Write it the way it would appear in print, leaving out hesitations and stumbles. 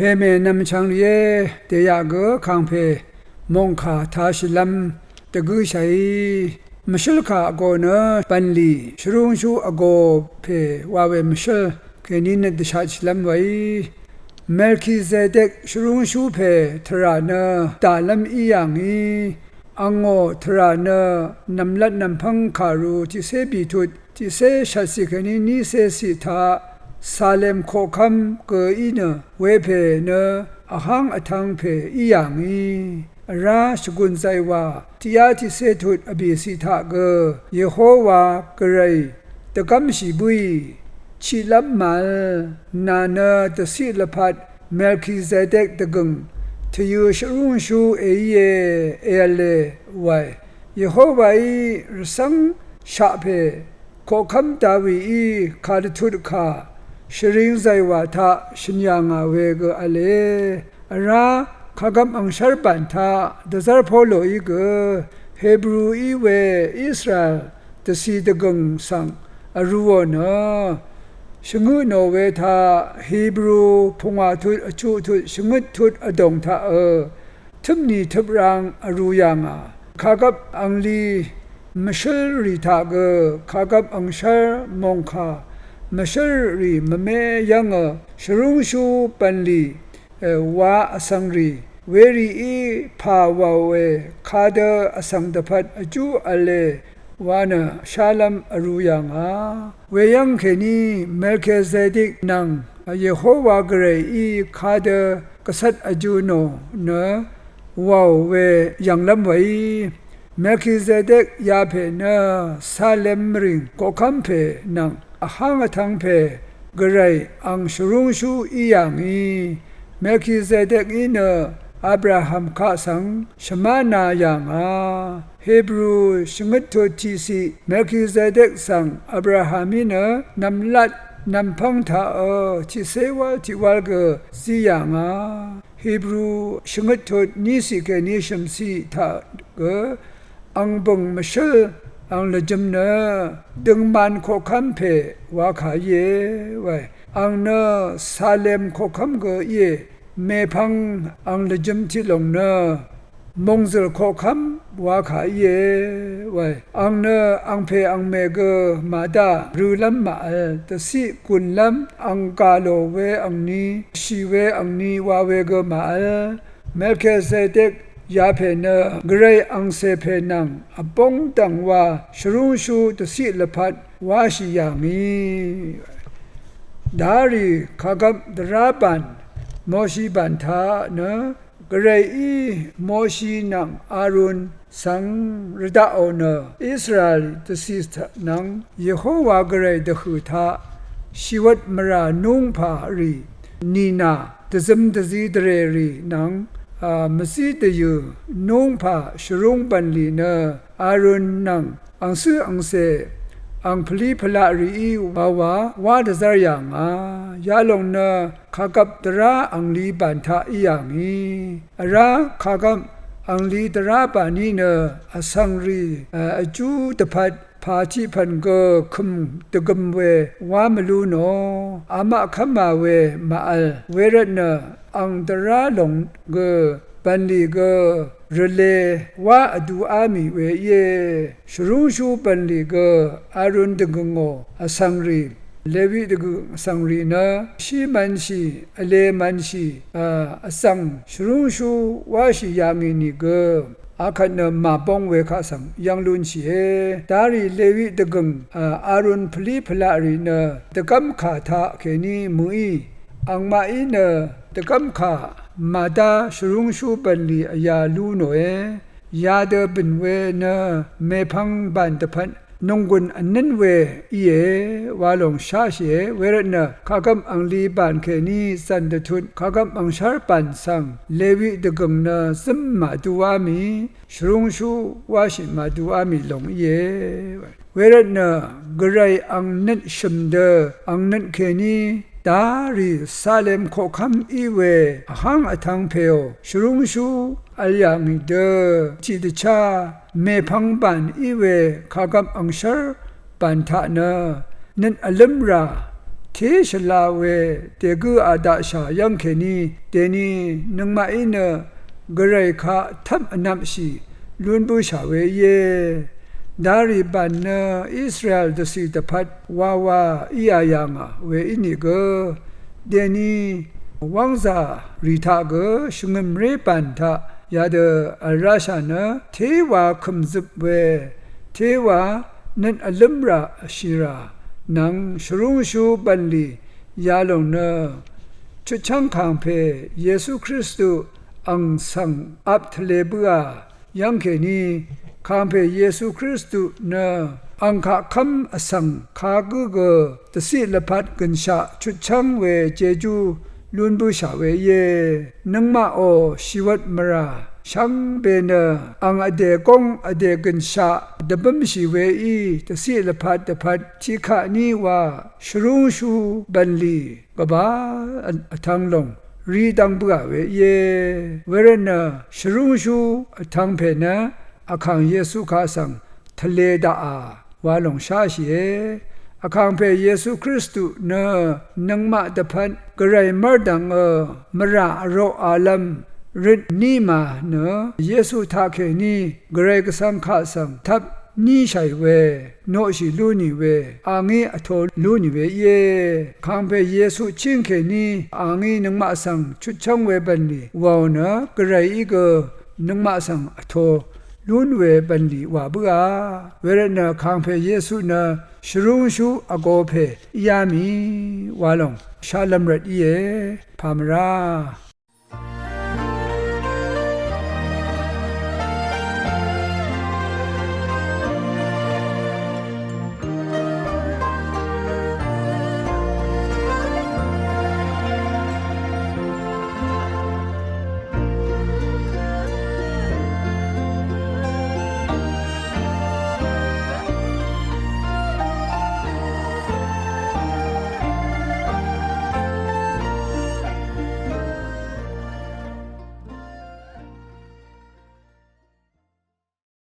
เมนำชังเยเตยากคังเพมงคาทาชิลัมตะกุชัยมชลคาโกเนปันลีชรุงชูอโกเพวาเวมชลเคนินดชาชิลัมไว้เมลคิเซเดกชรุงชูเพทรานะตาลัมอีอย่างนี้อังโงทรานะนำลัดนำพังคารูที่เซบีทุดที่เซชัดสิเคนินิเซสิทาซาเลมโคคัมเกอีเนเวเพเนอหังอทังเพอีอย่างนี้ราชกุลใจว่าที่ยาที่เสถุดอภิสิทธะเกเยโฮวากระไรตะกำชีบุยชิลับมาลนาเนตสิลพัดเมลคิเซเดกตะกงทยูชรุงชูเอเยเอเลไวเยโฮวาอีรสังชาเพโคคัมดาวีอีคาดทุดคาชริงใจว่าทาชิญญางาเวกอเลราขากำอังชาร์ปันทาดซาร์พอโลอีกเฮบรูอีเวอิสราเอลตสีตะกงสังอรูวนะชงุโนเวทาฮีบรูพงอาทุดอจูทุดชงุทุดอดงทาทึมนีทึบรังอรูยางาขากำอังลีมชลรีทากขากำอังชาร์มงคามชลรีมเมยังชรุงชูปันลีวาอสังรีเวรีอีพาวาเวคาเดอสังตพัดอจูอเลวานะชาลัมอรูยังาเวยังเคนีเมลเคเซดิกนังเยโฮวากเรอีคาเดกษัตริย์อจูโนเนวาวเวยังลำไว้เมลคิเซเดกยาเพเนซาเลมริงโกคัมเพนังอหังทังเพกเรอังชรุงชูอีอย่างอีเมลคิเซเดกอีเนอับราฮัมข้าสังชมานาอย่างเฮบรูชงดโททีสีเมลคิเซเดกสังอับราฮัมิเนนำลัดนำพังทาที่เสวะที่วัลกสิอย่างเฮบรูชงดโทนิสิเกนิชมสีทาอังบงมชลอังละจำเนดึงมันโคคัมเพวาขาเยไว้อังเนซาเลมโคคัมเกเยเมพังอังละจำที่ลงเนมงซลโคคัมวาขาเยไว้อังเนอังเพอังเมเกมาดารูลัมมาตสิกุลลัมอังกาโลเวอังนีชีเวอังนีวาเวเกมาเมลเคเซเดกยาเพเนกรอังเซเพนังอปงตังวาชรุงชูตสิลพัดวาชิยามีดารีขากำดราบันโมชีบันทาเนกรอีโมชีนังอารุนสังรดาโอเนอิสราเอลตสิสนังเยโฮวากรดขือทาชีวัตมรานุงพารีนีนาตซึมตซีเดรีนังมสีตยูนุ่งผ้าชรุงปันลีเนอารุณนังอังซื้ออังเซอังพลีพลารีวาวาดซาอย่างยาลงเนขากบตระอังลีบันทาอีอย่างนี้ราขากบอังลีตระปานีเนอสังรีอจูตพัดพาชิพันเกคุมตะกมเววามลูโนอามาขมาเวมาอัลเวรเนอังตระลงเกปันลีเกรเลวาอดูอามีเวเยชรุงชูปันลีเกอารุณตะกงโออสังรีเลวิตะกสังรีนะชีมันชีอเลมันชีอสังชรุงชูวาชิยามีนิเกอาคันมาปองเวคาสังยังลุนชีเฮดารีเลวิตะกงอารุณพลีพลารีนะตะกำขาทาเคนีมุอีอังมาอีเนตะกำขามาดาชรุงชูปันลีอยาลูโนยาเดบินเวเนเมพังบันตะพันนงกุนอันนั้นเวอีวาลงชาเชเวรเนขากำอังลีบานเคนีสันตทุนขากำอังชาร์ปันสังเลวิตะกงเนซึมมาดูวามีชรุงชูวาชิมาดูวามีลงเวรเนกไรอังนันชมเดอังนันเคนีดารีซาเลมโคคัมอีเวหังอทังเพโอชรุงชูอัลยามิเดจิตชาเมพังบันอีเวขากำอังชาร์ปันทะเนนันอลัมรา เทชลาเวเตกุอาดาชายังเคนีเตนีนังมาอินกระไรคะทับอนำชีลุนบูชาเวเยดาริบันอิสราเอลตสีตพัดวาวาอียยังเวอินิเกเดนีวังซาริทาเกชงมเรปันทายาเดอราชานะเทวาคมซุบเวเทวานันอลัมราชิรานังชรุงชูบันลียาลงเนชุดช่างคางเพเยซูคริสต์อังสังอับทะเลเบือยังเคนีคางเพเยซูคริสต์เนอังคาคำอสังคากุเกตสิลพัดกันชาชุดช่างเวเจจูลุนบูชาเวเยนังมาโอชีวัตมราช่างเบเนอังอเดกงอเดกันชาดับมชีเวอีตสิลพัดชิขานีว่าชรุงชูบันลีกบ้าทังลงรีดังบัวเวเยเวรนชรุงชูทังเพนะอาคังเยซูคาสังทะเลดาวาลงชาเชอาคังเพเยซูคริสต์เนนังมาตะพันกระไรมรดังมราโรอาลัมริดนีมาเนเยซูทาเคนีกระไรกสังขาสังทับนี่ใช่เวโนชิลูนิเวอางีอโทลูนิเวเยคังเพเยซูชิงเคนีอางีนังมาสังชุดช่องเวบันลีวาวเนกระไรอีกนังมาสังอโทลุนเวบันลีว่าบัวเวรเนคังเพเยซูเนชรุงชูอโกเพยามีวาลงชาลัมรัดเยพามรา